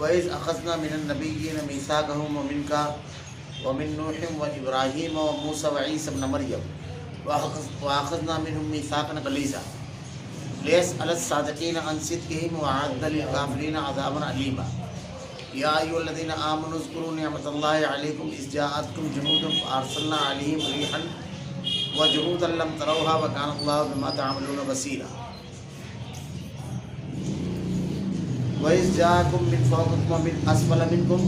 وَإِذْ أَخَذْنَا مِنَ النَّبِيِّينَ مِيثَاقَهُمْ وَمِنْكَ وَمِنْ نُوحٍ وَإِبْرَاهِيمَ وَمُوسَىٰ وَعِيسَىٰ ابْنَ مَرْيَمَ وَأَخَذْنَا مِنْهُمْ مِيثَاقًا غَلِيظًا لِيَسْأَلَ الصَّادِقِينَ عَنْ صِدْقِهِمْ وَأَعَدَّ لِلْكَافِرِينَ عَذَابًا أَلِيمًا يَا أَيُّهَا الَّذِينَ آمَنُوا اذْكُرُوا نِعْمَةَ اللَّهِ عَلَيْكُمْ إِذْ جَاءَتْكُمْ جُنُودٌ فَأَرْسَلْنَا عَلَيْهِمْ رِيحًا وَجُنُودًا لَّمْ تَرَوْهَا وَكَانَ اللَّهُ بِمَا تَعْمَلُونَ بَصِيرًا وَإِذْ جَاءَكُم مِّن فَوْقِكُمْ وَمِنْ أَسْفَلَ مِنكُمْ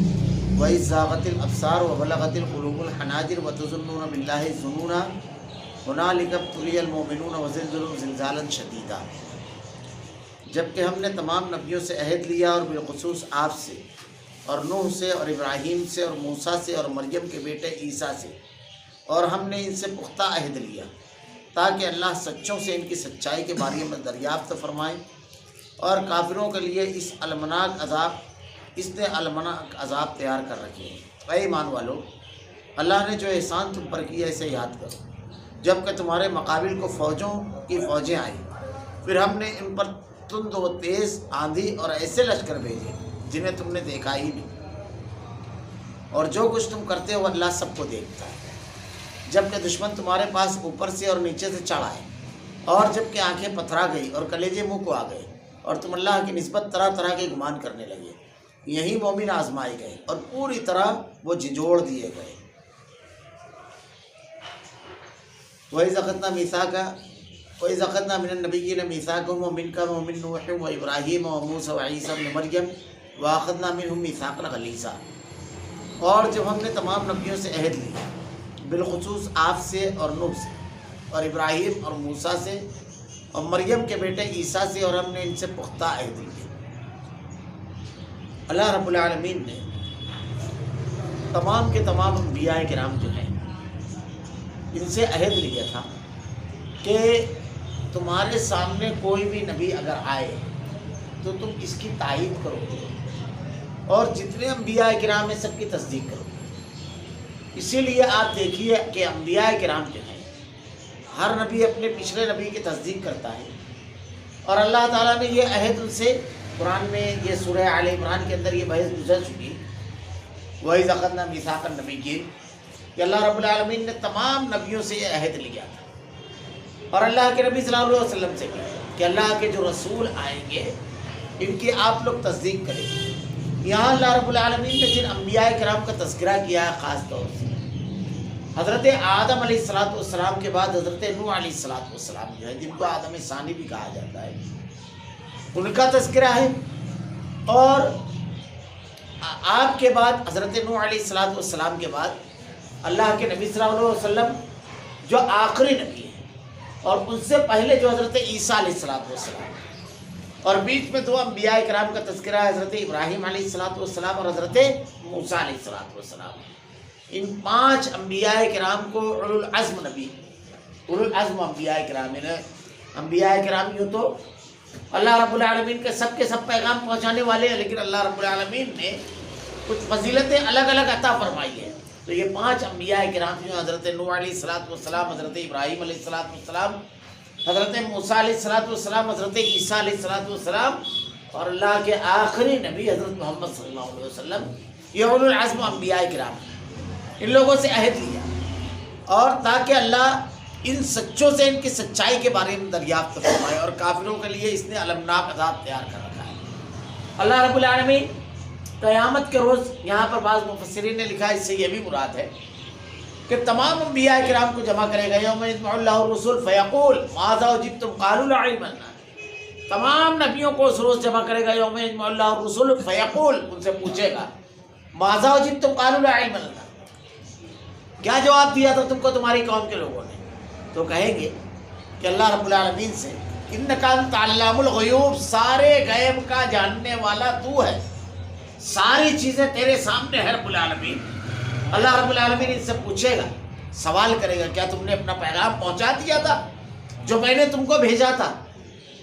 وَإِذْ زَاغَتِ الْأَبْصَارُ وَبَلَغَتِ الْقُلُوبُ الْحَنَاجِرَ وَتَظُنُّونَ بِاللَّهِ الظُّنُونَ هُنَالِكَ ابْتُلِيَ الْمُؤْمِنُونَ وَزُلْزِلُوا زِلْزَالًا شَدِيدًا جبکہ ہم نے تمام نبیوں سے عہد لیا اور بالخصوص آپ سے اور نوح سے اور ابراہیم سے اور موسیٰ سے اور مریم کے بیٹے عیسیٰ سے اور ہم نے ان سے پختہ عہد لیا تاکہ اللہ سچوں سے ان کی سچائی کے بارے میں دریافت فرمائے اور کافروں کے لیے اس نے المناک عذاب تیار کر رکھے ہیں۔ اے ایمان والو، اللہ نے جو احسان تم پر کیا اسے یاد کرو، جب کہ تمہارے مقابل کو فوجوں کی فوجیں آئیں، پھر ہم نے ان پر تند و تیز آندھی اور ایسے لشکر بھیجے جنہیں تم نے دیکھا ہی نہیں، اور جو کچھ تم کرتے ہو اللہ سب کو دیکھتا ہے۔ جب کہ دشمن تمہارے پاس اوپر سے اور نیچے سے چڑھ آئے، اور جب کہ آنکھیں پتھرا گئی اور کلیجے منہ کو آ گئے، اور تم اللہ کی نسبت طرح طرح کے گمان کرنے لگے، یہی مومن آزمائے گئے اور پوری طرح وہ جھنجھوڑ دیے گئے۔ وَإِذْ أَخَذْنَا مِنَ النَّبِيِّينَ مِيثَاقَهُمْ وَمِنْكَ وَمِنْ نُوحٍ وَإِبْرَاهِيمَ وَمُوسَىٰ وَعِيسَىٰ ابْنَ مَرْيَمَ وَأَخَذْنَا مِنْهُمْ مِيثَاقًا غَلِيظًا اور جب ہم نے تمام نبیوں سے عہد لیا بالخصوص آپ سے اور نوح سے اور ابراہیم اور موسیٰ سے اور مریم کے بیٹے عیسیٰ سے اور ہم نے ان سے پختہ عہد لیا۔ اللہ رب العالمین نے تمام کے تمام انبیاء کرام جو ہیں ان سے عہد لیا تھا کہ تمہارے سامنے کوئی بھی نبی اگر آئے تو تم اس کی تائید کرو گے اور جتنے انبیاء کرام ہیں سب کی تصدیق کرو گے۔ اسی لیے آپ دیکھیے کہ انبیاء کرام جو ہیں ہر نبی اپنے پچھلے نبی کی تصدیق کرتا ہے، اور اللہ تعالیٰ نے یہ عہد ان سے قرآن میں یہ سورہ آل عمران کے اندر یہ بحث گزر چکی، وَإِذْ أَخَذْنَا مِيثَاقَ النَّبِيِّينَ، کہ اللہ رب العالمین نے تمام نبیوں سے یہ عہد لیا تھا، اور اللہ کے نبی صلی اللہ علیہ وسلم سے بھی کہ اللہ کے جو رسول آئیں گے ان کی آپ لوگ تصدیق کریں۔ یہاں اللہ رب العالمین نے جن انبیاء کرام کا تذکرہ کیا ہے خاص طور سے حضرت آدم علیہ السلام کے بعد حضرت نوح علیہ السلام جو ہے جن کو آدم ثانی بھی کہا جاتا ہے، ان کا تذکرہ ہے، اور آپ کے بعد حضرت نوح علیہ السلام کے بعد اللہ کے نبی صلی اللہ علیہ وسلم جو آخری نبی ہیں، اور ان سے پہلے جو حضرت عیسیٰ علیہ السلام، اور بیچ میں دو انبیاء کرام کا تذکرہ ہے، حضرت ابراہیم علیہ السلام اور حضرت موسیٰ علیہ السلام۔ ان 5 انبیاء کرام کو اولو العزم انبیاء کرام ہیں۔ انبیاء کرام یوں تو اللہ رب العالمین کے سب پیغام پہنچانے والے ہیں، لیکن اللہ رب العالمین نے کچھ فضیلتیں الگ الگ عطا فرمائی ہیں۔ تو یہ 5 انبیاء کرام جو ہیں حضرت نوح علیہ السلام، حضرت ابراہیم علیہ السلام، حضرت موسیٰ علیہ السلام، حضرت عیسیٰ علیہ السلام، اور اللہ کے آخری نبی حضرت محمد صلی اللہ علیہ وسلم، یہ اولو العزم انبیاء کرام ہیں۔ ان لوگوں سے عہد لیا اور تاکہ اللہ ان سچوں سے ان کی سچائی کے بارے میں دریافت فرمائے، اور کافروں کے لیے اس نے المناک عذاب تیار کر رکھا ہے۔ اللہ رب العالمین قیامت کے روز، یہاں پر بعض مفسرین نے لکھا اس سے یہ بھی مراد ہے کہ تمام انبیاء کرام کو جمع کرے گا، یوم یجمع اللہ الرسل فیقول ماذا اجبتم قالوا لا علم لنا، تمام نبیوں کو اس روز جمع کرے گا، یوم یجمع اللہ الرسل فیقول، ان سے پوچھے گا ماذا اجبتم قالوا لا علم لنا، کیا جواب دیا تھا تم کو تمہاری قوم کے لوگوں نے؟ تو کہیں گے کہ اللہ رب العالمین سے انک انت علام الغیوب، سارے غیب کا جاننے والا تو ہے، ساری چیزیں تیرے سامنے ہے رب العالمین۔ اللہ رب العالمین ان سے پوچھے گا، سوال کرے گا کیا تم نے اپنا پیغام پہنچا دیا تھا جو میں نے تم کو بھیجا تھا؟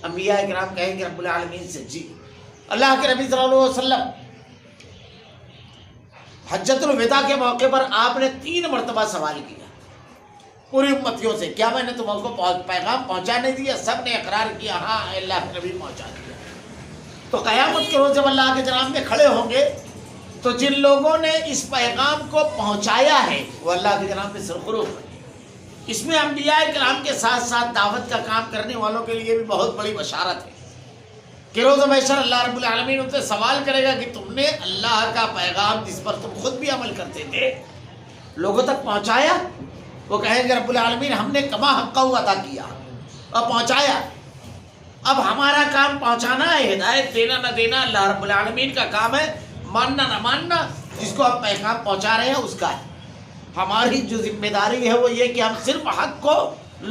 انبیاء کرام کہیں گے رب العالمین سے جی۔ اللہ کے نبی صلی اللہ علیہ وسلم حجۃ الوداع کے موقع پر آپ نے 3 مرتبہ سوال کیا پوری امتیوں سے، کیا میں نے تم کو پیغام پہنچانے دیا؟ سب نے اقرار کیا ہاں اللہ کے نبی پہنچا دیا۔ تو تو قیامت کے روز جب اللہ کے جناب میں کھڑے ہوں گے تو جن لوگوں نے اس پیغام کو پہنچایا ہے وہ اللہ کے جناب میں سرخرو ہے۔ اس میں انبیاء کرام کے ساتھ ساتھ دعوت کا کام کرنے والوں کے لیے بھی بہت بڑی بشارت ہے کہ روز محشر اللہ رب العالمین ان سے سوال کرے گا کہ تم نے اللہ کا پیغام جس پر تم خود بھی عمل کرتے تھے لوگوں تک پہنچایا؟ وہ کہیں گے رب العالمین ہم نے کما حقہ ادا کیا اور پہنچایا، اب ہمارا کام پہنچانا ہے، ہدایت دینا نہ دینا اللہ رب العالمین کا کام ہے، ماننا نہ ماننا جس کو آپ پیغام پہنچا رہے ہیں اس کا ہے۔ ہماری جو ذمہ داری ہے وہ یہ کہ ہم صرف حق کو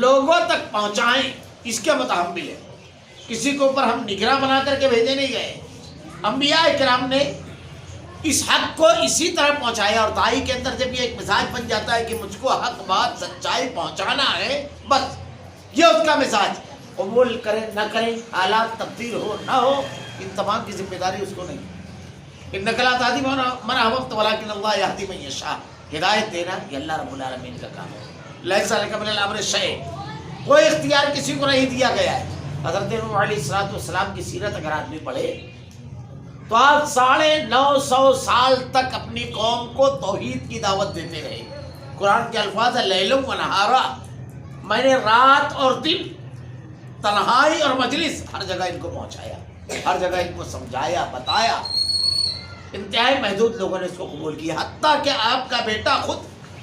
لوگوں تک پہنچائیں، اس کے متحمل ہیں، کسی کے اوپر ہم نگراں بنا کر کے بھیجے نہیں گئے۔ انبیاء کرام نے اس حق کو اسی طرح پہنچایا، اور داعی کے اندر جب یہ ایک مزاج بن جاتا ہے کہ مجھ کو حق بات سچائی پہنچانا ہے، بس یہ اس کا مزاج، قبول کریں نہ کریں، حالات تبدیل ہو نہ ہو، ان تمام کی ذمہ داری اس کو نہیں۔ انک لا تہدی من احببت ولکن اللہ یہدی من یشاء، ہدایت دینا یہ اللہ رب العالمین کا کام ہے۔ لیس لک من الامر شیء، کوئی اختیار کسی کو نہیں دیا گیا ہے۔ حضرت نوح علیہ السلام کی سیرت اگر آدمی پڑھے تو آپ 950 سال تک اپنی قوم کو توحید کی دعوت دیتے رہے۔ قرآن کے الفاظ ہے لیل و نہارا، میں نے رات اور دن، تنہائی اور مجلس، ہر جگہ ان کو پہنچایا، ہر جگہ ان کو سمجھایا، بتایا۔ انتہائی محدود لوگوں نے اس کو قبول کیا، حتیٰ کہ آپ کا بیٹا خود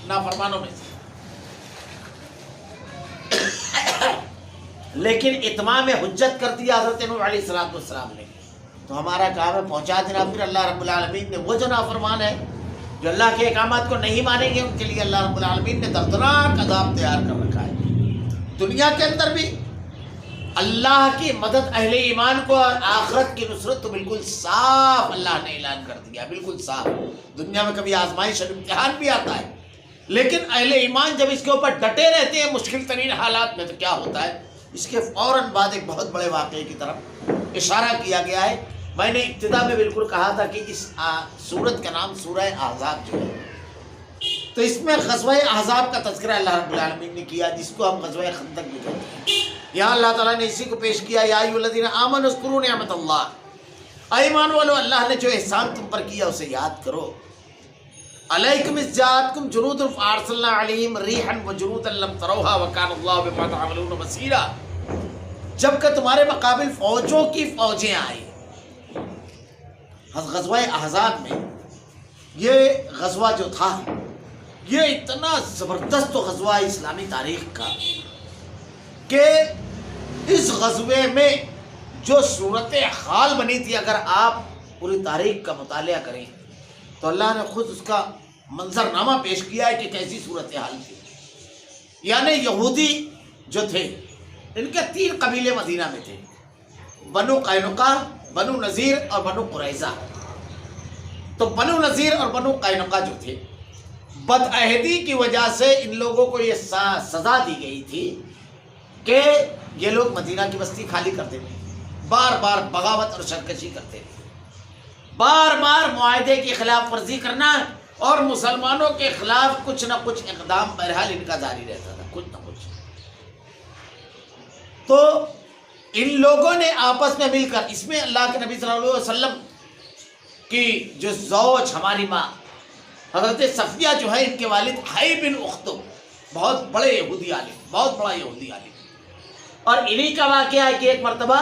نافرمانوں میں سے۔ لیکن اتمام حجت کر دیا حضرت نوح علیہ السلام نے، تو ہمارا کام ہے پہنچا دینا۔ پھر اللہ رب العالمین نے وہ جو نافرمان ہے، جو اللہ کے احکامات کو نہیں مانیں گے، ان کے لیے اللہ رب العالمین نے دردناک عذاب تیار کر رکھا ہے۔ دنیا کے اندر بھی اللہ کی مدد اہل ایمان کو، اور آخرت کی نصرت تو بالکل صاف اللہ نے اعلان کر دیا، بالکل صاف۔ دنیا میں کبھی آزمائش اور امتحان بھی آتا ہے، لیکن اہل ایمان جب اس کے اوپر ڈٹے رہتے ہیں مشکل ترین حالات میں، تو کیا ہوتا ہے؟ اس کے فوراً بعد ایک بہت بڑے واقعے کی طرف اشارہ کیا گیا ہے۔ میں نے ابتدا میں بالکل کہا تھا کہ اس سورت کا نام سورہ احزاب جو ہے، تو اس میں غزوہ احزاب کا تذکرہ اللہ رب العالمین نے کیا، جس کو ہم غزوہ خندق بھی کہتے ہیں۔ یہاں اللہ تعالیٰ نے اسی کو پیش کیا، یا ایھا الذین آمنوا اذکروا نعمت اللہ، اے ایمان والو اللہ نے جو احسان تم پر کیا اسے یاد کرو۔ علیکم اذ جاءتکم جنود فارسلنا علیہم ریحا وجنودا لم تروها وکان اللہ بما تعملون بصیرا، جب کہ تمہارے مقابل فوجوں کی فوجیں آئی۔ غزوہ احزاب میں یہ غزوہ جو تھا، یہ اتنا زبردست غزوہ اسلامی تاریخ کا کہ اس غزوے میں جو صورت حال بنی تھی، اگر آپ پوری تاریخ کا مطالعہ کریں تو اللہ نے خود اس کا منظرنامہ پیش کیا ہے کہ کیسی صورت حال تھی۔ یعنی یہودی جو تھے، ان کے 3 قبیلے مدینہ میں تھے، بنو قینقاع، بنو نذیر اور بنو قریظہ۔ تو بنو نذیر اور بنو قینقاع جو تھے، بدعہدی کی وجہ سے ان لوگوں کو یہ سزا دی گئی تھی کہ یہ لوگ مدینہ کی بستی خالی کرتے تھے، بار بار بغاوت اور سرکشی کرتے تھے، بار بار معاہدے کی خلاف ورزی کرنا، اور مسلمانوں کے خلاف کچھ نہ کچھ اقدام بہرحال ان کا جاری رہتا تھا، کچھ نہ کچھ۔ تو ان لوگوں نے آپس میں مل کر، اس میں اللہ کے نبی صلی اللہ علیہ وسلم کی جو زوج ہماری ماں حضرت صفیہ جو ہے، ان کے والد حی بن اختب، بہت بڑے یہودی عالم، بہت بڑا یہودی عالم، اور انہی کا واقعہ ہے کہ ایک مرتبہ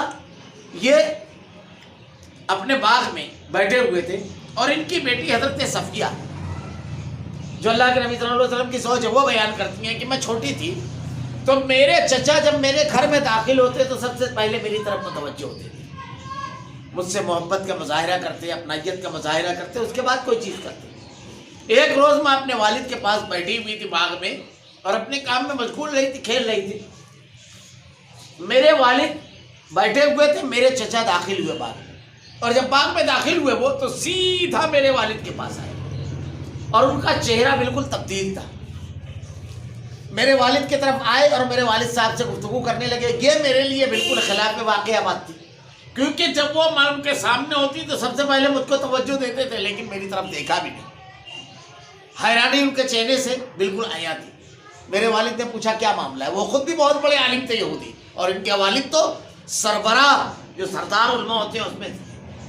یہ اپنے باغ میں بیٹھے ہوئے تھے، اور ان کی بیٹی حضرت صفیہ جو اللہ کے نبی صلی اللہ علیہ وسلم کی زوج ہے، وہ بیان کرتی ہیں کہ میں چھوٹی تھی تو میرے چچا جب میرے گھر میں داخل ہوتے تو سب سے پہلے میری طرف متوجہ ہوتے تھے، مجھ سے محبت کا مظاہرہ کرتے، اپنائیت کا مظاہرہ کرتے، اس کے بعد کوئی چیز کرتے۔ ایک روز میں اپنے والد کے پاس بیٹھی ہوئی تھی باغ میں، اور اپنے کام میں مشغول رہی تھی، کھیل رہی تھی۔ میرے والد بیٹھے ہوئے تھے، میرے چچا داخل ہوئے باغ میں، اور جب باغ میں داخل ہوئے وہ تو سیدھا میرے والد کے پاس آئے، اور ان کا چہرہ بالکل تبدیل تھا۔ میرے والد کی طرف آئے اور میرے والد صاحب سے گفتگو کرنے لگے۔ یہ میرے لیے بالکل خلاف واقعہ بات تھی، کیونکہ جب وہ میں ان کے سامنے ہوتی تو سب سے پہلے مجھ کو توجہ دیتے تھے، لیکن میری طرف دیکھا بھی نہیں۔ حیرانی ان کے چہرے سے بالکل آیا تھی۔ میرے والد نے پوچھا کیا معاملہ ہے؟ وہ خود بھی بہت بڑے عالم تھے یہودی، اور ان کے والد تو سربراہ جو سردار علماء ہوتے ہیں اس میں تھے۔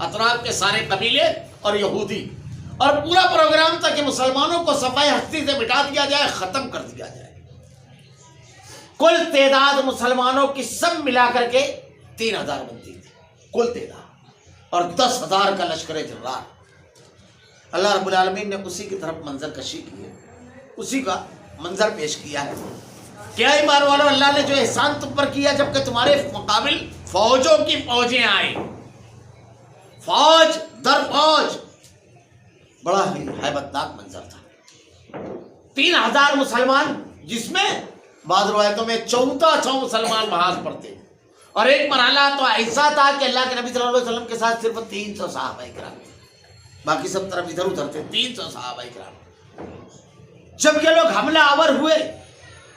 اطراف کے سارے قبیلے اور یہودی، اور پورا پروگرام تھا کہ مسلمانوں کو صفحہ ہستی سے مٹا دیا جائے، ختم کر دیا جائے۔ کل تعداد مسلمانوں کی سب ملا کر کے 3000 بنتی تھی کل تعداد، اور 10,000 کا لشکر جرار۔ اللہ رب العالمین نے اسی کی طرف منظر کشی کی ہے، اسی کا منظر پیش کیا ہے۔ کیا ایمان والو، اللہ نے جو احسان تم پر کیا جبکہ تمہارے مقابل فوجوں کی فوجیں آئیں، فوج در فوج، بڑا ہی ہیبتناک منظر تھا۔ 3000 مسلمان، جس میں بعض روایتوں میں 1400 مسلمان محاذ پر تھے، اور ایک مرحلہ تو ایسا تھا کہ اللہ کے نبی صلی اللہ علیہ وسلم کے ساتھ صرف 300 صحابہ کرام تھے، باقی سب طرف ادھر ادھر تھے، 300 صحابہ کرام۔ جب یہ لوگ حملہ آور ہوئے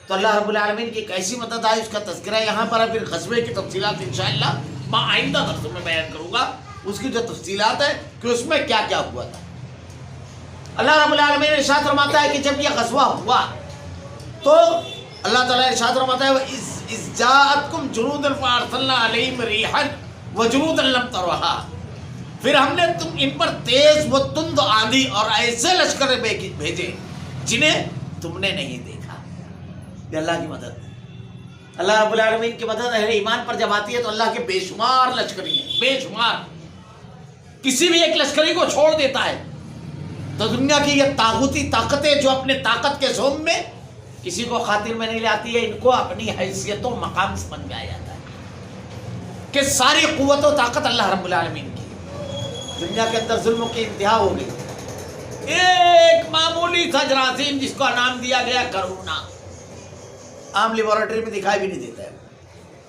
تو اللہ رب العالمین کی کیسی مدد آئی، اس کا تذکرہ یہاں پر ہے۔ پھر غزوے کی تفصیلات انشاءاللہ میں آئندہ درسوں میں بیان کروں گا، اس کی جو تفصیلات ہے کہ اس میں کیا کیا ہوا تھا۔ اللہ رب العالمین ارشاد فرماتا ہے کہ جب یہ غزوہ ہوا تو اللہ تعالیٰ ارشاد فرماتا ہے اِذْ جَاءَتْكُمْ جُنُودٌ فَأَرْسَلْنَا عَلَيْهِمْ رِيحًا وَجُنُودًا لَمْ تَرَوْهَا، پھر ہم نے ان پر تیز و تند آندھی اور ایسے لشکر بھیجے جنہیں تم نے نہیں دیکھا۔ یہ اللہ کی مدد، اللہ رب العالمین کی مدد اہل ایمان پر جب آتی ہے تو اللہ کے بے شمار لشکری ہیں، بے شمار۔ کسی بھی ایک لشکری کو چھوڑ دیتا ہے تو دنیا کی یہ طاغوتی طاقتیں جو اپنے طاقت کے زوم میں کسی کو خاطر میں نہیں لاتی ہے، ان کو اپنی حیثیت و مقام سمجھ میں آ جاتا ہے کہ ساری قوت و طاقت اللہ رب العالمین کی۔ دنیا کے اندر ظلم کی انتہا ہو گئی، ایک معمولی سا جراثیم جس کا نام دیا گیا کرونا، عام لیبارٹری میں دکھائی بھی نہیں دیتا ہے،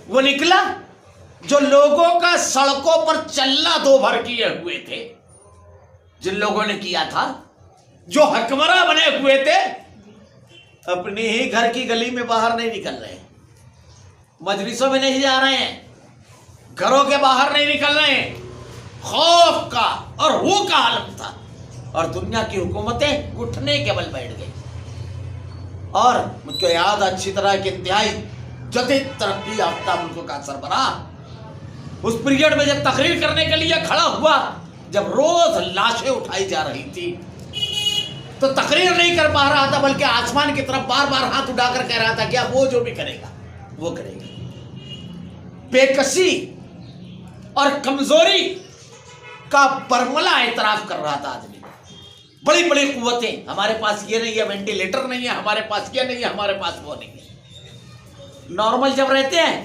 وہ نکلا جو لوگوں کا سڑکوں پر چلنا دو بھر کیے ہوئے تھے، جن لوگوں نے کیا تھا، جو حکمراں بنے ہوئے تھے، اپنی ہی گھر کی گلی میں باہر نہیں نکل رہے، مجلسوں میں نہیں جا رہے ہیں، گھروں کے باہر نہیں نکل رہے ہیں، خوف کا اور ہو کا عالم تھا، اور دنیا کی حکومتیں گھٹنے کے بل بیٹھ گئی۔ اور مجھ کو یاد اچھی طرح کہ انتہائی جدید ترقی یافتہ ملکوں کا سربراہ اس پیریڈ میں جب تقریر کرنے کے لیے کھڑا ہوا، جب روز لاشیں اٹھائی جا رہی تھی، تو تقریر نہیں کر پا رہا تھا، بلکہ آسمان کی طرف بار بار ہاتھ اٹھا کر کہہ رہا تھا کہ اب وہ جو بھی کرے گا وہ کرے گا۔ بے کسی اور کمزوری کا برملا اعتراف کر رہا تھا آدمی۔ بڑی بڑی قوتیں، ہمارے پاس یہ نہیں ہے، وینٹیلیٹر نہیں ہے، ہمارے پاس یہ نہیں ہے، ہمارے پاس وہ نہیں ہے۔ نارمل جب رہتے ہیں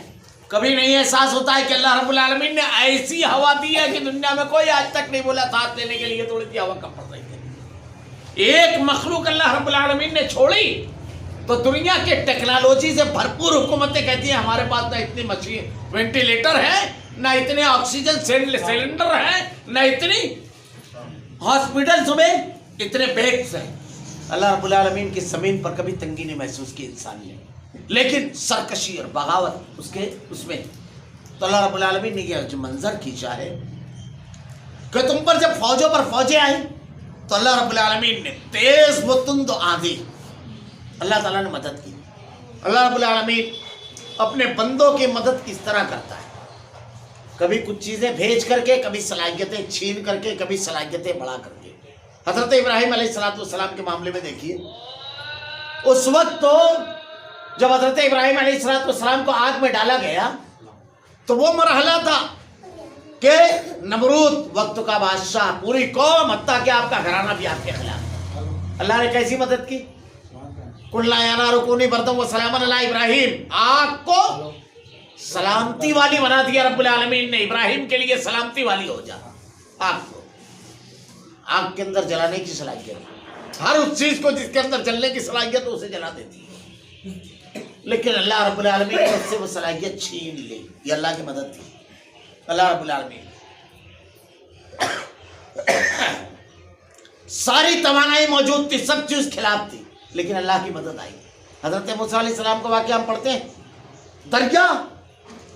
کبھی نہیں احساس ہوتا ہے کہ اللہ رب العالمین نے ایسی ہوا دی ہے کہ دنیا میں کوئی آج تک نہیں بولا ساتھ لینے کے لیے تھوڑی سی ہوا کم پڑ رہی ہے۔ ایک مخلوق اللہ رب العالمین نے چھوڑی تو دنیا کے ٹیکنالوجی سے بھرپور حکومتیں کہتی ہیں ہمارے پاس نہ اتنی مشین وینٹیلیٹر ہے، نہ اتنے آکسیجن سلنڈر ہیں، نہ اتنی ہاسپٹلز میں اتنے بیڈز ہیں۔ اللہ رب العالمین کی زمین پر کبھی تنگی نہیں محسوس کی انسان نے، لیکن سرکشی اور بغاوت اس میں تو اللہ رب العالمین نے یہ جو منظر کھینچا ہے کہ تم پر جب فوجوں پر فوجیں آئیں تو اللہ رب العالمین نے تیز و تند آندھی، اللہ تعالیٰ نے مدد کی۔ اللہ رب العالمین اپنے بندوں کی مدد کس طرح کرتا ہے، کبھی کچھ چیزیں بھیج کر کے، کبھی صلاحیتیں چھین کر کے، کبھی صلاحیتیں بڑھا کر کے۔ حضرت ابراہیم علیہ السلام کے معاملے میں دیکھیے، اس وقت تو جب حضرت ابراہیم علیہ السلام کو آگ میں ڈالا گیا تو وہ مرحلہ تھا کہ نمرود وقت کا بادشاہ، پوری قوم، حتیٰ کہ آپ کا گھرانہ بھی آپ کے خلاف۔ اللہ نے کیسی مدد کی؟ قُلْنَا يَا نَارُ كُونِي بَرْدًا وَسَلَامًا عَلَىٰ إِبْرَاهِيمَ، آگ کو سلامتی والی بنا دیا رب العالمین نے، ابراہیم کے لیے سلامتی والی ہو جا۔ آگ کو، آگ کے اندر جلانے کی صلاحیت، ہر اس چیز کو جس کے اندر جلنے کی صلاحیت اسے جلا دیتی ہے، لیکن اللہ رب العالمین نے اس سے وہ صلاحیت چھین لی۔ یہ اللہ کی مدد تھی۔ اللہ رب العالمین ساری توانائی موجود تھی، سب چیز خلاف تھی، لیکن اللہ کی مدد آئی۔ حضرت موسیٰ علیہ السلام کا واقعہ ہم پڑھتے ہیں، دریا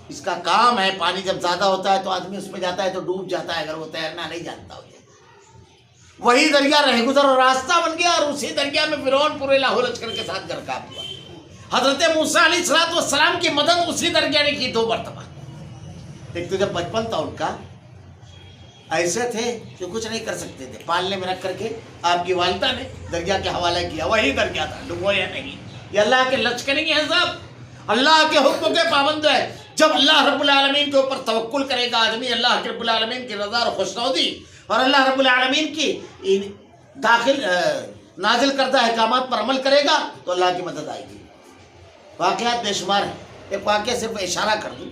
اس کا کام ہے، پانی جب زیادہ ہوتا ہے تو آدمی اس میں جاتا ہے تو ڈوب جاتا ہے اگر وہ تیرنا نہیں جانتا ہوتا۔ وہی دریا رہ گزر اور راستہ بن گیا، اور اسی دریا میں فرعون پورے لاہو لشکر کے ساتھ غرقاب ہوا۔ حضرت موسیٰ علیہ السلام کی مدد اسی دریا نے کی 2 مرتبہ۔ ایک تو جب بچپن تھا ان کا، ایسے تھے کہ کچھ نہیں کر سکتے تھے، پالنے میں رکھ کر کے آپ کی والدہ نے دریا کے حوالہ کیا، وہی دریا تھا، ڈبویا نہیں۔ یہ اللہ کے لچکنے ہیں صاحب، اللہ کے حکم کے پابند ہے۔ جب اللہ رب العالمین کے اوپر توکل کرے گا آدمی، اللہ رب العالمین کی رضا اور خوشنودی اور اللہ رب العالمین کی نازل کردہ احکامات پر عمل کرے گا تو اللہ کی مدد آئے گی۔ واقعات بے شمار ہیں، ایک واقعہ صرف اشارہ کر دوں۔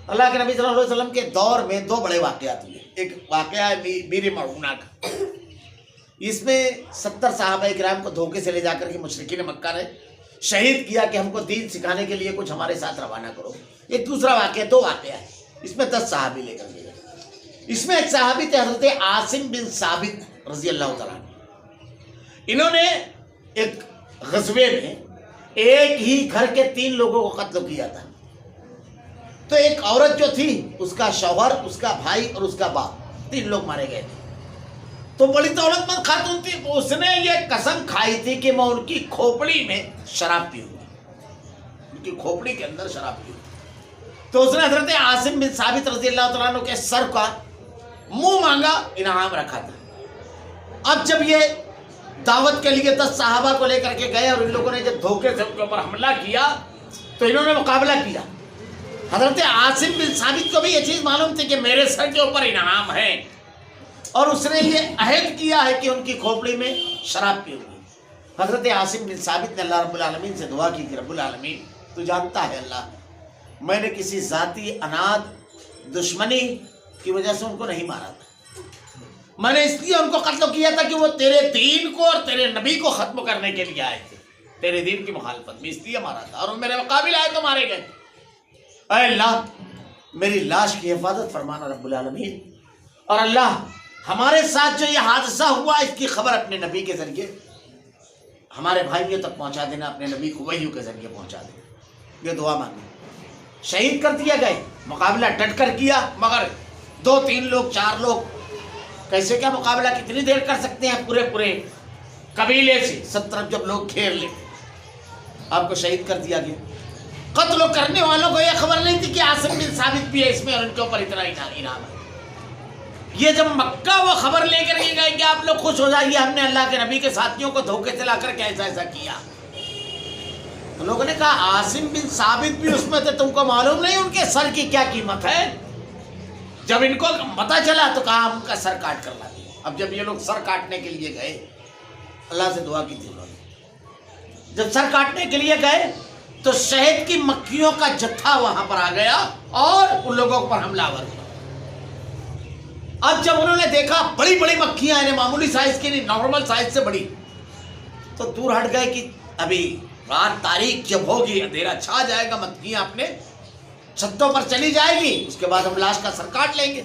اللہ کے نبی صلی اللہ علیہ وسلم کے دور میں دو بڑے واقعات ہوئے۔ ایک واقعہ ہے بیر معونہ کا، اس میں 70 صحابہ کرام کو دھوکے سے لے جا کر کے مشرکین مکہ نے شہید کیا کہ ہم کو دین سکھانے کے لیے کچھ ہمارے ساتھ روانہ کرو۔ ایک دوسرا واقعہ، دو واقعہ ہے، اس میں 10 صحابی لے کر گئے۔ اس میں ایک صحابی تھے حضرت عاصم بن ثابت رضی اللہ تعالیٰ عنہ۔ انہوں نے ایک غزوے میں ایک ہی گھر کے 3 لوگوں کو قتل کیا تھا۔ تو ایک عورت جو تھی، اس کا شوہر، اس کا بھائی اور اس کا باپ، 3 لوگ مارے گئے تھے۔ تو بڑی دولت مند خاتون تھی، اس نے یہ قسم کھائی تھی کہ میں ان کی کھوپڑی میں شراب پیوں گی، ان کی کھوپڑی کے اندر شراب پیوں گی۔ تو اس نے حضرت عاصم بن ثابت رضی اللہ تعالیٰ عنہ کے سر کا منہ مانگا، انعام رکھا تھا۔ اب جب یہ دعوت کے لیے 10 صحابہ کو لے کر کے گئے اور ان لوگوں نے جب دھوکے سے ان کے اوپر حملہ کیا تو انہوں نے مقابلہ کیا۔ حضرت عاصم بن ثابت کو بھی یہ چیز معلوم تھی کہ میرے سر کے اوپر انعام ہے، اور اس نے یہ عہد کیا ہے کہ ان کی کھوپڑی میں شراب پیوں گی۔ حضرت عاصم بن ثابت نے اللہ رب العالمین سے دعا کی کہ رب العالمین تو جانتا ہے اللہ، میں نے کسی ذاتی اناد دشمنی کی وجہ سے ان کو نہیں مارا تھا، میں نے اس لیے ان کو قتل کیا تھا کہ وہ تیرے دین کو اور تیرے نبی کو ختم کرنے کے لیے آئے تھے، تیرے دین کی مخالفت میں، اس لیے مارا تھا، اور وہ میرے مقابل آئے تو مارے گئے۔ اے اللہ، میری لاش کی حفاظت فرمانا رب العالمین، اور اللہ ہمارے ساتھ جو یہ حادثہ ہوا اس کی خبر اپنے نبی کے ذریعے ہمارے بھائیوں تک پہنچا دینا، اپنے نبی کو وحیوں کے ذریعے پہنچا دینا۔ یہ دعا مانگی، شہید کر دیا گئے، مقابلہ ڈٹ کر کیا، مگر 2-3 لوگ 4 لوگ کیسے کیا مقابلہ کتنی دیر کر سکتے ہیں؟ پورے قبیلے سے 70 جب لوگ گھیر لے، آپ کو شہید کر دیا گیا۔ قتل کرنے والوں کو یہ خبر نہیں تھی کہ عاصم بن ثابت بھی ہے اس میں اور ان کے اوپر اتنا انعام ہے۔ یہ جب مکہ وہ خبر لے کر گئے کہ آپ لوگ خوش ہو جائیے، ہم نے اللہ کے نبی کے ساتھیوں کو دھوکے سے لا کر کے ایسا کیا، تو لوگوں نے کہا عاصم بن ثابت بھی اس میں تھے، تم کو معلوم نہیں ان کے سر کی کیا قیمت ہے؟ جب ان کو پتہ چلا تو کہا ہم کا سر کاٹ کر لا دیا۔ اب جب یہ لوگ سر کاٹنے کے لیے گئے، اللہ سے دعا کی تھی انہوں نے، جب سر کاٹنے کے لیے گئے تو شہد کی مکھیوں کا جتھا وہاں پر آ گیا اور ان لوگوں پر حملہ آور ہوا۔ اب جب انہوں نے دیکھا بڑی بڑی مکھیاں، یعنی معمولی سائز کی نہیں، نارمل سائز سے بڑی، تو دور ہٹ گئے کہ ابھی رات تاریخ جب ہوگی، اندھیرا چھا جائے گا، مکھیاں اپنے چھتوں پر چلی جائے گی، اس کے بعد ہم لاش کا سر کاٹ لیں گے۔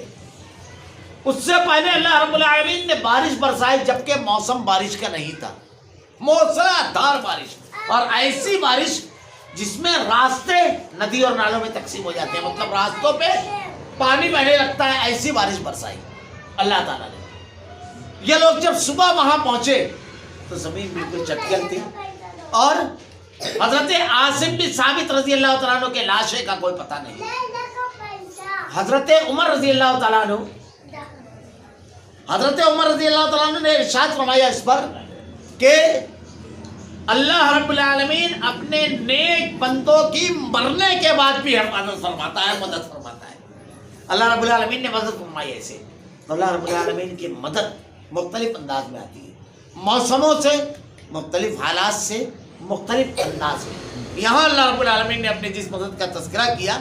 اس سے پہلے اللہ رب العالمین نے بارش برسائی، جبکہ موسم بارش کا نہیں تھا، موسلا دھار بارش، اور ایسی بارش جس میں راستے ندی اور نالوں میں تقسیم ہو جاتے ہیں، مطلب راستوں پہ پانی بہنے لگتا ہے، ایسی بارش برسائی اللہ تعالیٰ نے۔ یہ لوگ جب صبح وہاں پہنچے تو زمین بالکل چٹکل تھی، اور حضرت عاصم بن ثابت رضی اللہ تعالیٰ عنہ کے لاشے کا کوئی پتہ نہیں۔ حضرت عمر رضی اللہ تعالیٰ عنہ نے ارشاد فرمایا اس پر کہ اللہ رب العالمین اپنے نیک بندوں کی مرنے کے بعد بھی حفاظت فرماتا ہے، مدد فرماتا ہے۔ اللہ رب العالمین نے مدد فرمائی ایسے، اللہ رب العالمین کی مدد مختلف انداز میں آتی ہے، موسموں سے، مختلف حالات سے، مختلف انداز میں۔ یہاں اللہ رب العالمین نے اپنی جس مدد کا تذکرہ کیا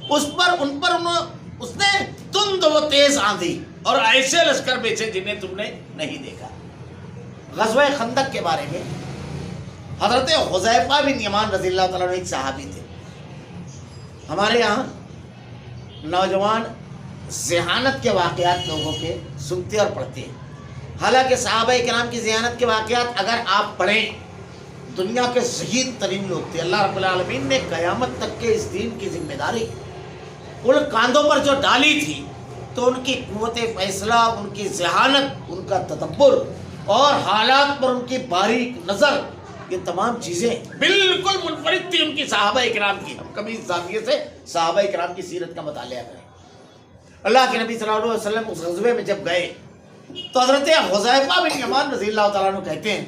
اس نے تند و تیز آندھی اور ایسے لشکر بیچے جنہیں تم نے نہیں دیکھا۔ غزوہ خندق کے بارے میں حضرت حذیفہ بن یمان رضی اللہ تعالیٰ عنہ ایک صحابی تھے۔ ہمارے یہاں نوجوان ذہانت کے واقعات لوگوں کے سنتے اور پڑھتے ہیں، حالانکہ صحابہ کرام کی ذہانت کے واقعات اگر آپ پڑھیں، دنیا کے ذہین ترین لوگ تھے۔ اللہ رب العالمین نے قیامت تک کے اس دین کی ذمہ داری ان کاندھوں پر جو ڈالی تھی، تو ان کی قوت فیصلہ، ان کی ذہانت، ان کا تدبر اور حالات پر ان کی باریک نظر، یہ تمام چیزیں بالکل منفرد تھی ان کی صحابہ کرام کی۔ ہم کبھی اس زاویے سے صحابہ کرام کی سیرت کا مطالعہ کریں۔ اللہ کے نبی صلی اللہ علیہ وسلم اس غزوے میں جب گئے تو حضرت حذیفہ بن یمان رضی اللہ تعالیٰ عنہ کہتے ہیں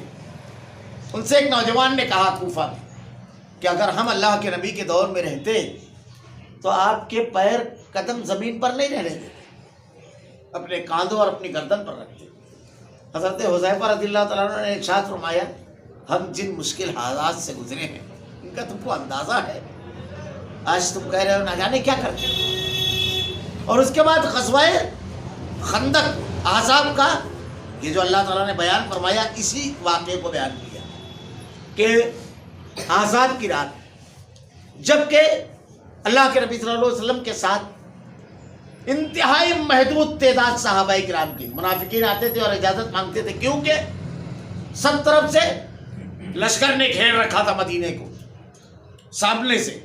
ان سے ایک نوجوان نے کہا کوفہ میں کہ اگر ہم اللہ کے نبی کے دور میں رہتے تو آپ کے پیر قدم زمین پر نہیں رہنے دیتے، اپنے کاندھوں اور اپنی گردن پر رکھتے۔ حضرت حذیفہ رضی اللہ تعالیٰ عنہ نے ارشاد فرمایا ہم جن مشکل حالات سے گزرے ہیں ان کا تم کو اندازہ ہے، آج تم کہہ رہے ہو نہ جانے کیا کرتے ہو۔ اور اس کے بعد غزوہ خندق احزاب کا یہ جو اللہ تعالیٰ نے بیان فرمایا اسی واقعے کو بیان کیا کہ احزاب کی رات جب کہ اللہ کے نبی صلی اللہ علیہ وسلم کے ساتھ انتہائی محدود تعداد صحابہ کرام کی، منافقین آتے تھے اور اجازت مانگتے تھے کیونکہ سب طرف سے لشکر نے گھیر رکھا تھا مدینے کو، سامنے سے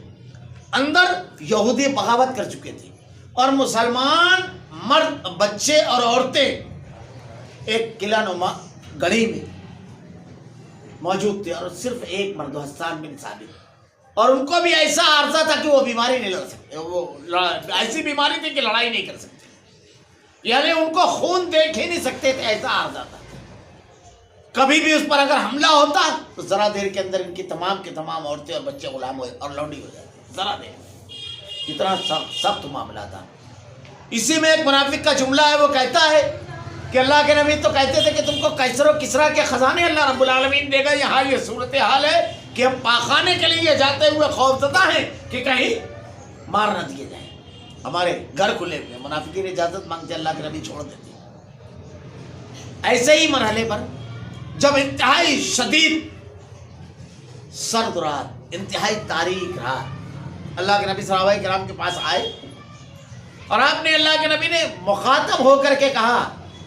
اندر یہودی بغاوت کر چکے تھے اور مسلمان مرد بچے اور عورتیں ایک قلعہ نما گڑھی میں موجود تھے اور صرف ایک مرد حسان بن ثابت، اور ان کو بھی ایسا عارضہ تھا کہ وہ بیماری نہیں لڑ سکتے، وہ ایسی بیماری تھی کہ لڑائی نہیں کر سکتے، یعنی ان کو خون دیکھ ہی نہیں سکتے تھے، ایسا عارضہ تھا۔ کبھی بھی اس پر اگر حملہ ہوتا تو ذرا دیر کے اندر ان کی تمام کے تمام عورتیں اور بچے غلام ہوئے اور لونڈی ہو جاتے، ذرا دیر، اتنا سخت معاملہ تھا۔ اسی میں ایک منافق کا جملہ ہے، وہ کہتا ہے کہ اللہ کے نبی تو کہتے تھے کہ تم کو کیسر و کسرا کے خزانے اللہ رب العالمین دے گا، یہاں یہ صورتحال ہے کہ ہم پاخانے کے لیے جاتے ہوئے خوفزدہ ہیں کہ کہیں مار نہ دیے جائیں، ہمارے گھر کھلے ہوئے۔ منافقین اجازت مانگتے اللہ کے نبی چھوڑ دیتے۔ ایسے ہی مرحلے پر جب انتہائی شدید سرد رات، انتہائی تاریک رات، اللہ کے نبی صحابہ کرام کے پاس آئے اور آپ نے اللہ کے نبی نے مخاطب ہو کر کے کہا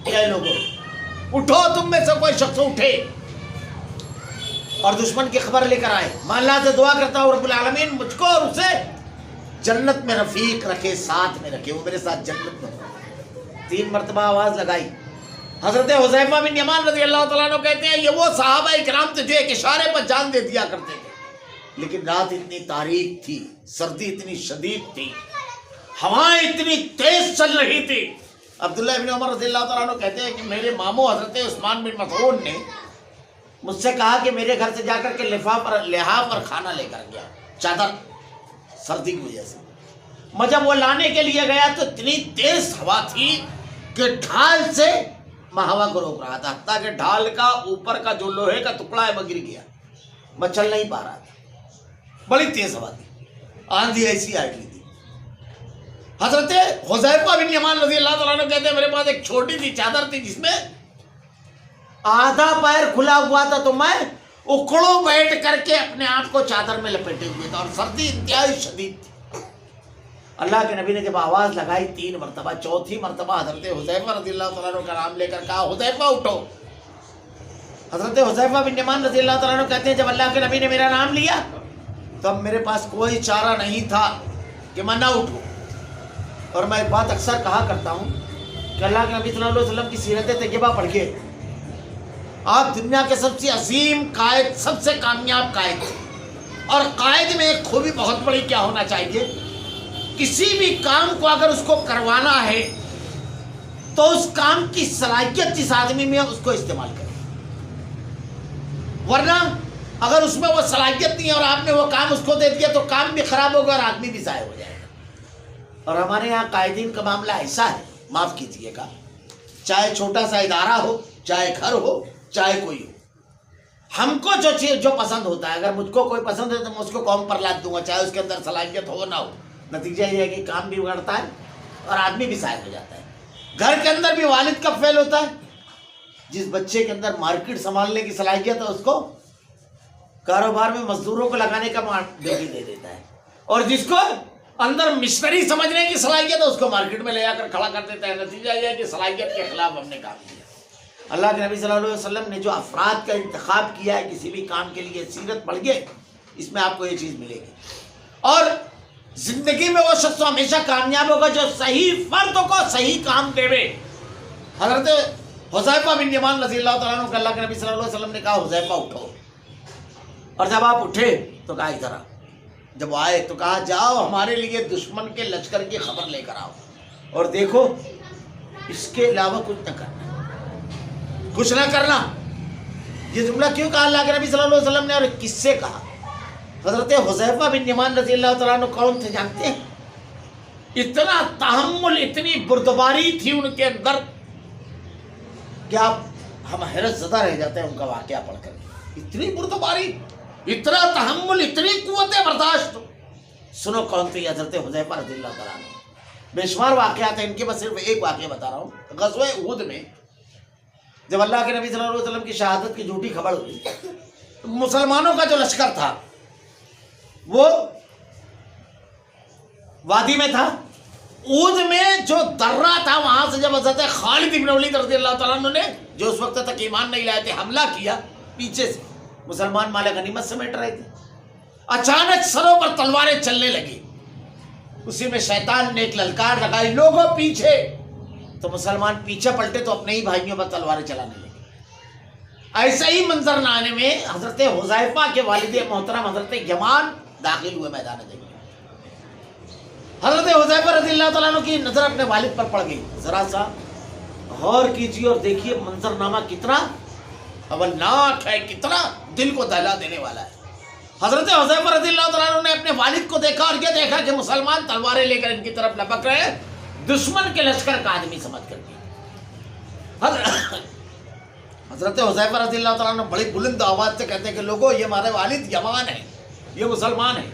کہ اے لوگوں اٹھو، تم میں سے کوئی شخص اٹھے اور دشمن کی خبر لے کر آئے، میں اللہ سے دعا کرتا ہوں رب العالمین مجھ کو اور اسے جنت میں رفیق رکھے، ساتھ میں رکھے، وہ میرے ساتھ جنت میں ہو۔ 3 مرتبہ آواز لگائی۔ حضرت حذیفہ بن یمان رضی اللہ تعالیٰ عنہ کہتے ہیں یہ وہ صحابہ کرام تھے جو ایک اشارے پر جان دے دیا کرتے تھے، لیکن رات اتنی تاریک تھی، سردی اتنی شدید تھی، ہوائیں اتنی تیز چل رہی تھی۔ عبداللہ ابن عمر رضی اللہ تعالیٰ عنہ کہتے ہیں کہ میرے ماموں حضرت عثمان بن مظعون نے مجھ سے کہا کہ میرے گھر سے جا کر کے لحاف پر کھانا لے کر گیا، چادر، سردی کی وجہ سے۔ میں جب وہ لانے کے لیے گیا تو اتنی تیز ہوا تھی کہ ڈھال سے میں ہوا کو روک رہا تھا، تاکہ ڈھال کا اوپر کا جو لوہے کا ٹکڑا ہے وہ گر گیا، میں چل نہیں پا رہا تھا، بڑی تیز ہوا تھی، آندھی ایسی آئی تھی۔ حضرت حذیفہ بن یمان رضی اللہ تعالیٰ عنہ کہتے ہیں میرے پاس ایک چھوٹی سی چادر تھی جس میں آدھا پیر کھلا ہوا تھا، تو میں اکڑوں بیٹھ کر کے اپنے آپ کو چادر میں لپیٹے ہوئے تھا اور سردی انتہائی شدید تھی۔ اللہ کے نبی نے جب آواز لگائی 3 مرتبہ، چوتھی مرتبہ حضرت حذیفہ رضی اللہ تعالیٰ عنہ کا نام لے کر کہا حذیفہ اٹھو۔ حضرت حذیفہ بن یمان رضی اللہ تعالیٰ عنہ کہتے ہیں جب اللہ کے نبی نے میرا نام لیا تو اب میرے پاس کوئی چارہ نہیں تھا کہ میں نہ اٹھوں۔ اور میں ایک بات اکثر کہا کرتا ہوں کہ اللہ کے نبی صلی اللہ علیہ وسلم کی سیرت طیبہ پڑھیے، آپ دنیا کے سب سے عظیم قائد، سب سے کامیاب قائد تھے، اور قائد میں ایک خوبی بہت بڑی کیا ہونا چاہیے، کسی بھی کام کو اگر اس کو کروانا ہے تو اس کام کی صلاحیت جس آدمی میں اس کو استعمال کرے، ورنہ اگر اس میں وہ صلاحیت نہیں اور آپ نے وہ کام اس کو دے دیا تو کام بھی خراب ہوگا اور آدمی بھی ضائع ہو جائے گا۔ اور ہمارے یہاں قائدین کا معاملہ ایسا ہے، معاف کیجیے گا، چاہے چھوٹا سا ادارہ ہو، چاہے گھر ہو، چاہے کوئی ہو، ہم کو جو چیز جو پسند ہوتا ہے، اگر مجھ کو کوئی پسند ہے تو میں اس کو قوم پر لاد دوں گا، چاہے اس کے اندر صلاحیت ہو نہ ہو، نتیجہ یہ ہے کہ کام بھی بگڑتا ہے اور آدمی بھی ضائع ہو جاتا ہے۔ گھر کے اندر بھی والد کا فیل ہوتا ہے، جس بچے کے اندر مارکیٹ سنبھالنے کی صلاحیت ہے اس کو کاروبار میں مزدوروں کو لگانے کا بیٹی دے دیتا ہے، اور جس کو اندر مشتری سمجھنے کی صلاحیت ہے اس کو مارکیٹ میں لے جا کر کھڑا کر دیتا ہے۔ نتیجہ یہ ہے کہ صلاحیت کے خلاف ہم نے کام کیا۔ اللہ کے نبی صلی اللہ علیہ وسلم نے جو افراد کا انتخاب کیا ہے کسی بھی کام کے لیے، سیرت پڑھیے، اس میں آپ کو یہ چیز ملے گی، اور زندگی میں وہ شخص ہمیشہ کامیاب ہوگا جو صحیح فرد کو صحیح کام دے۔ حضرت حذیفہ بن یمان رضی اللہ تعالیٰ عنہ کو اللہ کے نبی صلی اللہ علیہ وسلم نے کہا حذیفہ اٹھو، اور جب آپ اٹھے تو کہا ادھر، جب آئے تو کہا جاؤ ہمارے لیے دشمن کے لشکر کی خبر لے کر آؤ۔ اور دیکھو اس کے علاوہ کچھ نہ کرنا، کچھ نہ کرنا۔ یہ جملہ کیوں کہا اللہ کے نبی صلی اللہ علیہ وسلم نے اور کس سے کہا؟ حضرت حذیفہ بن یمان رضی اللہ تعالیٰ عنہ کون تھے جانتے ہیں؟ اتنا تحمل، اتنی بردباری تھی ان کے اندر کہ ہم حیرت زدہ رہ جاتے ہیں ان کا واقعہ پڑھ کر۔ اتنی بردباری، اتنا تحمل، اتنی قوت برداشت۔ سنو کون تھے حضرت حذیفہ رضی اللہ تعالیٰ عنہ۔ بے شمار واقعات ہیں ان کے، بس صرف ایک واقعہ بتا رہا ہوں۔ غزوہ احد میں جب اللہ کے نبی صلی اللہ علیہ وسلم کی شہادت کی جھوٹی خبر ہوئی، مسلمانوں کا جو لشکر تھا وہ وادی میں تھا۔ احد میں جو درہ تھا وہاں سے جب حضرت خالد بن ولید رضی اللہ تعالیٰ عنہ نے، جو اس وقت تک ایمان نہیں لائے تھے، حملہ کیا پیچھے سے، مسلمان مال غنیمت سمیٹ رہے تھے، اچانک سروں پر تلواریں چلنے لگی۔ اسی میں شیطان نے ایک للکار لگائی، لوگوں پیچھے، تو مسلمان پیچھے پلٹے تو اپنے ہی بھائیوں پر تلواریں چلانے لگے۔ ایسا ہی منظر نہ آنے میں حضرت حذیفہ کے والد محترم حضرت یمان داخل ہوئے میدان جنگ۔ حضرت حذیفہ رضی اللہ تعالیٰ عنہ کی نظر اپنے والد پر پڑ گئی۔ ذرا سا غور کیجیے اور دیکھیے منظرنامہ کتنا اولناک ہے، کتنا دل کو دہلا دینے والا ہے۔ حضرت حذیفہ رضی اللہ تعالیٰ عنہ نے اپنے والد کو دیکھا اور یہ دیکھا کہ مسلمان تلواریں لے کر ان کی طرف لپک رہے ہیں، دشمن کے لشکر کا آدمی سمجھ کر کے۔ حضرت حذیفہ رضی اللہ تعالیٰ عنہ بڑی بلند آواز سے کہتے ہیں کہ لوگوں یہ ہمارے والد یمان ہیں، یہ مسلمان ہیں۔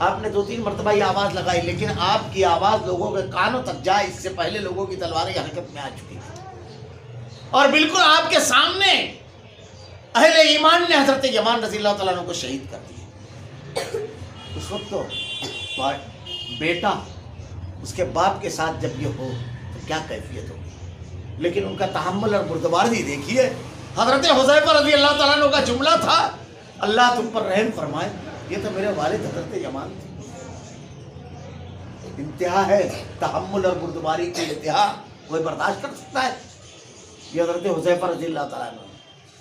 آپ نے 2-3 مرتبہ یہ آواز لگائی، لیکن آپ کی آواز لوگوں کے کانوں تک جائے اس سے پہلے لوگوں کی تلواریں حرکت میں آ چکی تھی، اور بالکل آپ کے سامنے اہل ایمان نے حضرت یمان رضی اللہ تعالیٰ عنہ کو شہید کر دیا۔ اس وقت تو بیٹا اس کے باپ کے ساتھ جب یہ ہو تو کیا کیفیت ہوگی، لیکن ان کا تحمل اور بردباری دیکھیے۔ حضرت حذیفہ رضی اللہ تعالیٰ عنہ کا جملہ تھا، اللہ تم پر رحم فرمائے، یہ تو میرے والد حضرت یمان تھے۔ انتہا ہے تحمل اور بردباری کی انتہا، کوئی برداشت کر سکتا ہے؟ یہ حضرت حذیفہ رضی اللہ تعالیٰ عنہ۔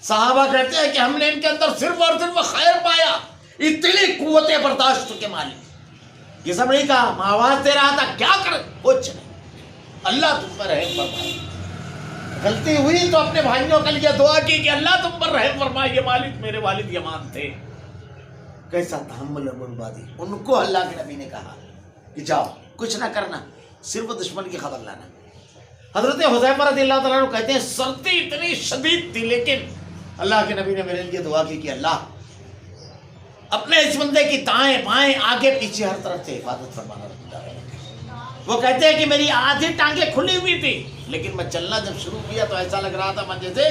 صحابہ کہتے ہیں کہ ہم نے ان کے اندر صرف اور صرف خیر پایا، اتنی قوت برداشت کے مالک۔ یہ سب نہیں کہا، میں آواز دے رہا تھا کیا کر، کچھ نہیں، اللہ تم پر رحم فرمائے۔ غلطی ہوئی تو اپنے بھائیوں کے لیے دعا کی کہ اللہ تم پر رحم فرمائے، یہ مالک میرے والد یمان تھے۔ کیسا تحمل اور بردباری۔ ان کو اللہ کے نبی نے کہا کہ جاؤ کچھ نہ کرنا، صرف دشمن کی خبر لانا۔ حضرت حذیفہ رضی اللہ تعالیٰ عنہ کہتے ہیں سردی اتنی شدید تھی، لیکن اللہ کے نبی نے میرے لیے دعا کی کہ اللہ اپنے اس بندے کی دائیں بائیں آگے پیچھے ہر طرف سے حفاظت فرمانا رکھتا ہے۔ وہ کہتے ہیں کہ میری آدھی ٹانگیں کھلی ہوئی تھی، لیکن میں چلنا جب شروع کیا تو ایسا لگ رہا تھا میں جیسے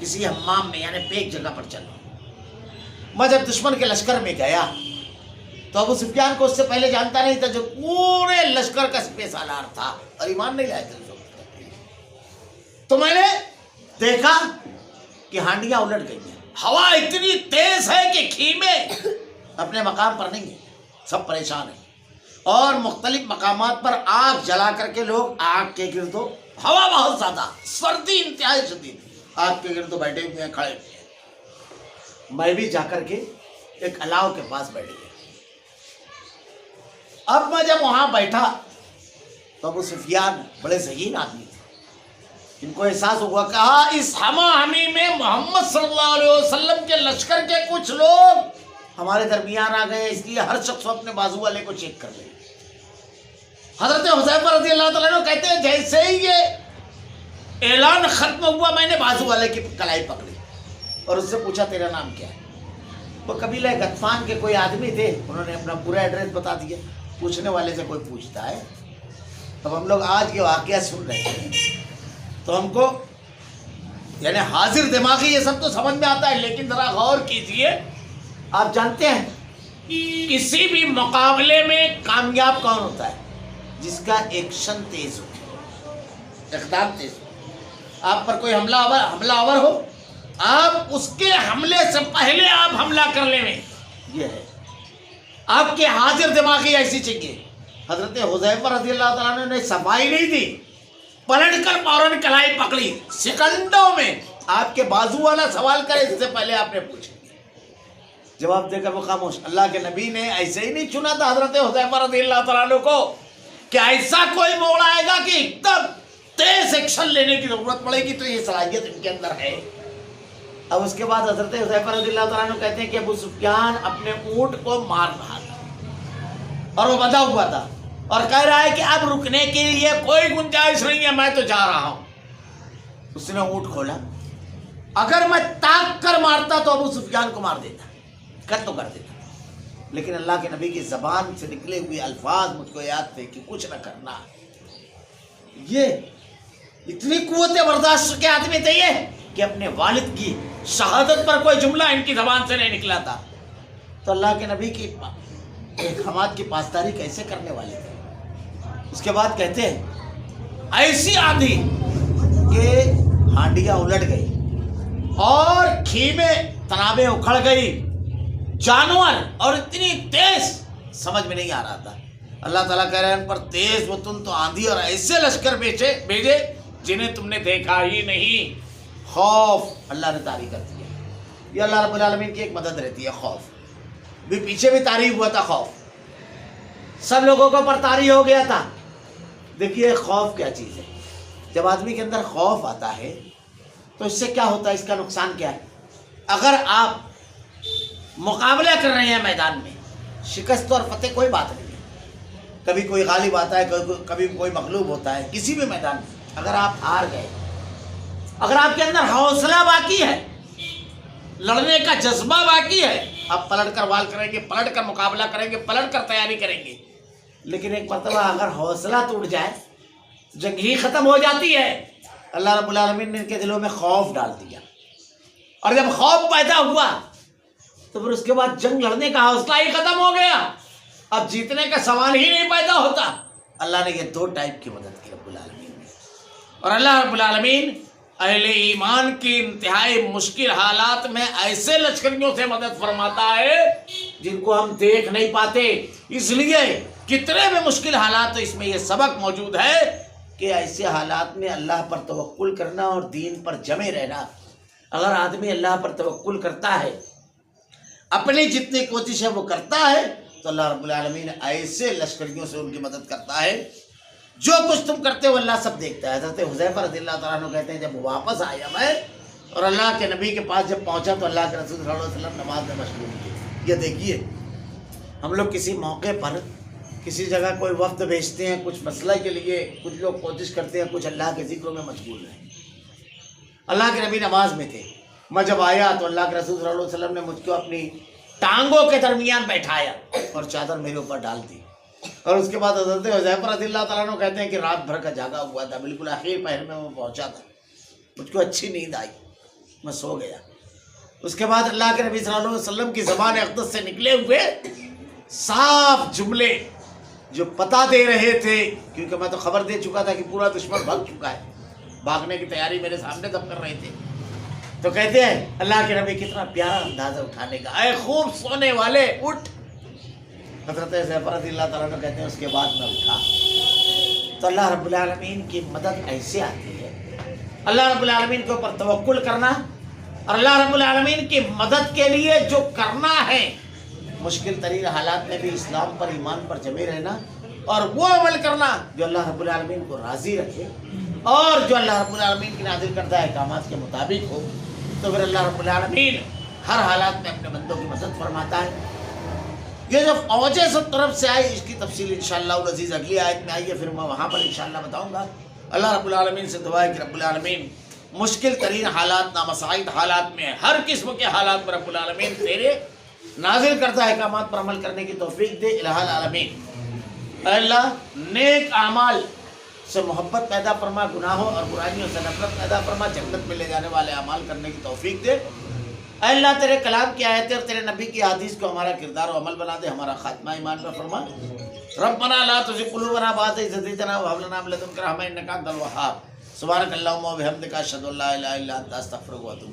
کسی حمام میں، یعنی پیک جگہ پر چل رہا ہوں۔ میں جب دشمن کے لشکر میں گیا تو ابو سفیان کو اس سے پہلے جانتا نہیں تھا، جو پورے لشکر کا سپہ سالار تھا اور ایمان نہیں لائے تھے اس وقت۔ تو میں نے دیکھا کہ ہانڈیاں الٹ گئی ہیں، ہوا اتنی تیز ہے کہ خیمے اپنے مقام پر نہیں ہیں، سب پریشان ہیں، اور مختلف مقامات پر آگ جلا کر کے لوگ آگ کے گردوں، ہوا بہت زیادہ، سردی انتہائی شدید، آگ کے گردوں بیٹھے ہوئے ہیں، کھڑے ہوئے ہیں۔ میں بھی جا کر کے ایک الاؤ کے پاس بیٹھ گیا۔ اب میں جب وہاں بیٹھا تو ابو سفیان بڑے ذہین آدمی تھے، ان کو احساس ہوا کہ اس ہما ہمی میں محمد صلی اللہ علیہ وسلم کے لشکر کے کچھ لوگ ہمارے درمیان آ گئے، اس لیے ہر شخص اپنے بازو والے کو چیک کر لے۔ حضرت حذیفہ رضی اللہ تعالیٰ عنہ کہتے ہیں جیسے ہی یہ اعلان ختم ہوا میں نے بازو والے کی کلائی پکڑی اور اس سے پوچھا تیرا نام کیا ہے؟ وہ قبیلہ غطفان کے کوئی آدمی تھے، انہوں نے اپنا پورا ایڈریس بتا دیا۔ پوچھنے والے سے کوئی پوچھتا ہے، تب ہم لوگ آج کے واقعہ سن رہے ہیں تو ہم کو یعنی حاضر دماغی یہ سب تو سمجھ میں آتا ہے، لیکن ذرا غور کیجئے۔ آپ جانتے ہیں کسی بھی مقابلے میں کامیاب کون ہوتا ہے؟ جس کا ایکشن تیز ہو، اقدام تیز ہو۔ آپ پر کوئی حملہ آور ہو، آپ اس کے حملے سے پہلے آپ حملہ کر لیں، یہ ہے آپ کے حاضر دماغی ایسی چاہیے۔ حضرت حذیفہ رضی اللہ تعالیٰ عنہ نے صفائی نہیں دی، پلٹ کر فوراً کلائی پکڑی، سیکنڈوں میں آپ کے بازو والا سوال کرے اس سے پہلے آپ نے پوچھا، جواب دے کر وہ خاموش۔ اللہ کے نبی نے ایسے ہی نہیں چنا تھا حضرت حذیفہ رضی اللہ تعالیٰ عنہ کو کہ ایسا کوئی موڑ آئے گا کہ ایک دم تیز ایکشن لینے کی ضرورت پڑے گی، تو یہ صلاحیت ان کے اندر ہے۔ اب اس کے بعد حضرت حذیفہ رضی اللہ تعالیٰ عنہ کہتے ہیں کہ ابو سفیان اپنے اونٹ کو مار رہا تھا اور وہ بندھا ہوا تھا، اور کہہ رہا ہے کہ اب رکنے کے لیے کوئی گنجائش نہیں ہے، میں تو جا رہا ہوں۔ اس نے اونٹ کھولا، اگر میں تاک کر مارتا تو ابو سفیان کو مار دیتا، قتل تو کر دیتا، لیکن اللہ کے نبی کی زبان سے نکلے ہوئے الفاظ مجھ کو یاد تھے کہ کچھ نہ کرنا۔ یہ اتنی قوت برداشت کے آدمی تھے یہ کہ اپنے والد کی شہادت پر کوئی جملہ ان کی زبان سے نہیں نکلا تھا۔ تو اللہ کے نبی کی احکامات کی پاسداری کیسے کرنے والے تھے۔ اس کے بعد کہتے ہیں ایسی آندھی کہ ہانڈیاں الٹ گئی اور خیمے تنابیں اکھڑ گئی، جانور اور اتنی تیز سمجھ میں نہیں آ رہا تھا۔ اللہ تعالیٰ کہہ رہے ہیں ان پر تیز وطن تو آندھی اور ایسے لشکر بھیجے جنہیں تم نے دیکھا ہی نہیں۔ خوف اللہ نے طاری کر دیا۔ یہ اللہ رب العالمین کی ایک مدد رہتی ہے۔ خوف بھی پیچھے بھی طاری ہوا تھا، خوف سب لوگوں کو پر طاری ہو گیا تھا۔ دیکھیے خوف کیا چیز ہے۔ جب آدمی کے اندر خوف آتا ہے تو اس سے کیا ہوتا ہے، اس کا نقصان کیا ہے؟ اگر آپ مقابلہ کر رہے ہیں میدان میں، شکست اور فتح کوئی بات نہیں ہے، کبھی کوئی غالب آتا ہے، کبھی کوئی مغلوب ہوتا ہے، کسی بھی میدان میں اگر آپ ہار گئے، اگر آپ کے اندر حوصلہ باقی ہے، لڑنے کا جذبہ باقی ہے، آپ پلٹ کر وال کریں گے، پلٹ کر مقابلہ کریں گے، پلٹ کر تیاری کریں گے۔ لیکن ایک مرتبہ اگر حوصلہ ٹوٹ جائے، جنگ ہی ختم ہو جاتی ہے۔ اللہ رب العالمین نے ان کے دلوں میں خوف ڈال دیا، اور جب خوف پیدا ہوا تو پھر اس کے بعد جنگ لڑنے کا حوصلہ ہی ختم ہو گیا، اب جیتنے کا سوال ہی نہیں پیدا ہوتا۔ اللہ نے یہ دو ٹائپ کی مدد کی رب العالمین نے، اور اللہ رب العالمین اہل ایمان کی انتہائی مشکل حالات میں ایسے لشکریوں سے مدد فرماتا ہے جن کو ہم دیکھ نہیں پاتے۔ اس لیے کتنے بھی مشکل حالات، اس میں یہ سبق موجود ہے کہ ایسے حالات میں اللہ پر توکل کرنا اور دین پر جمے رہنا۔ اگر آدمی اللہ پر توکل کرتا ہے، اپنی جتنی کوشش ہے وہ کرتا ہے، تو اللہ رب العالمین ایسے لشکریوں سے ان کی مدد کرتا ہے۔ جو کچھ تم کرتے ہو اللہ سب دیکھتا ہے۔ حضرت حذیفہ رضی اللہ تعالیٰ عنہ کہتے ہیں جب واپس آیا میں اور اللہ کے نبی کے پاس جب پہنچا تو اللہ کے رسول صلی اللہ علیہ وسلم نماز میں مشغول تھے۔ یہ دیکھیے ہم لوگ کسی موقع پر کسی جگہ کوئی وفد بھیجتے ہیں کچھ مسئلہ کے لیے، کچھ لوگ کوشش کرتے ہیں، کچھ اللہ کے ذکروں میں مشغول ہیں۔ اللہ کے نبی نماز میں تھے، میں جب آیا تو اللہ کے رسول صلی اللہ علیہ وسلم نے مجھ کو اپنی ٹانگوں کے درمیان بیٹھایا اور چادر میرے اوپر ڈال دی، اور اس کے بعد حضرت حذیفہ رضی اللہ تعالیٰ عنہ کہتے ہیں کہ رات بھر کا جاگا ہوا تھا، بالکل آخر پہر میں پہنچا تھا، مجھ کو اچھی نیند آئی، میں سو گیا۔ اس کے بعد اللہ کے نبی صلی اللہ علیہ وسلم کی زبان اقدس سے نکلے ہوئے صاف جملے جو پتہ دے رہے تھے، کیونکہ میں تو خبر دے چکا تھا کہ پورا دشمن بھاگ چکا ہے، بھاگنے کی تیاری میرے سامنے تب کر رہے تھے، تو کہتے ہیں اللہ کے نبی کتنا پیارا انداز ہے اٹھانے کا، اے خوب سونے والے اٹھ۔ حضرت حذیفہ رضی اللہ تعالیٰ عنہ کہتے ہیں اس کے بعد میں اٹھا تو اللہ رب العالمین کی مدد ایسے آتی ہے۔ اللہ رب العالمین کے اوپر توکل کرنا اور اللہ رب العالمین کی مدد کے لیے جو کرنا ہے، مشکل ترین حالات میں بھی اسلام پر ایمان پر جمے رہنا اور وہ عمل کرنا جو اللہ رب العالمین کو راضی رکھے اور جو اللہ رب العالمین کی نازل کردہ احکامات کے مطابق ہو، تو پھر اللہ رب العالمین ہر حالات میں اپنے بندوں کی مدد فرماتا ہے۔ یہ جو فوجیں سب طرف سے آئی اس کی تفصیل انشاءاللہ العزیز اگلی آیت میں آئی ہے، پھر میں وہاں پر انشاءاللہ بتاؤں گا۔ اللہ رب العالمین سے دعا ہے کہ رب العالمین مشکل ترین حالات، نامساعد حالات میں، ہر قسم کے حالات میں رب العالمین تیرے نازل کردہ احکامات پر عمل کرنے کی توفیق دے الہ العالمین۔ اے اللہ نیک اعمال سے محبت پیدا فرما، گناہوں اور برائیوں سے نفرت پیدا فرما، جنت میں لے جانے والے اعمال کرنے کی توفیق دے۔ اے اللہ تیرے کلام کی آیتیں اور تیرے نبی کی حدیث کو ہمارا کردار و عمل بنا دے، ہمارا خاتمہ ایمان پر فرما۔ ربنا لا تزغ قلوبنا بعد إذ هديتنا وهب لنا من لدنك رحمة إنك أنت الوهاب۔ سبحانك اللهم وبحمدك أشهد أن لا إله إلا أنت أستغفرك وأتوب إليك۔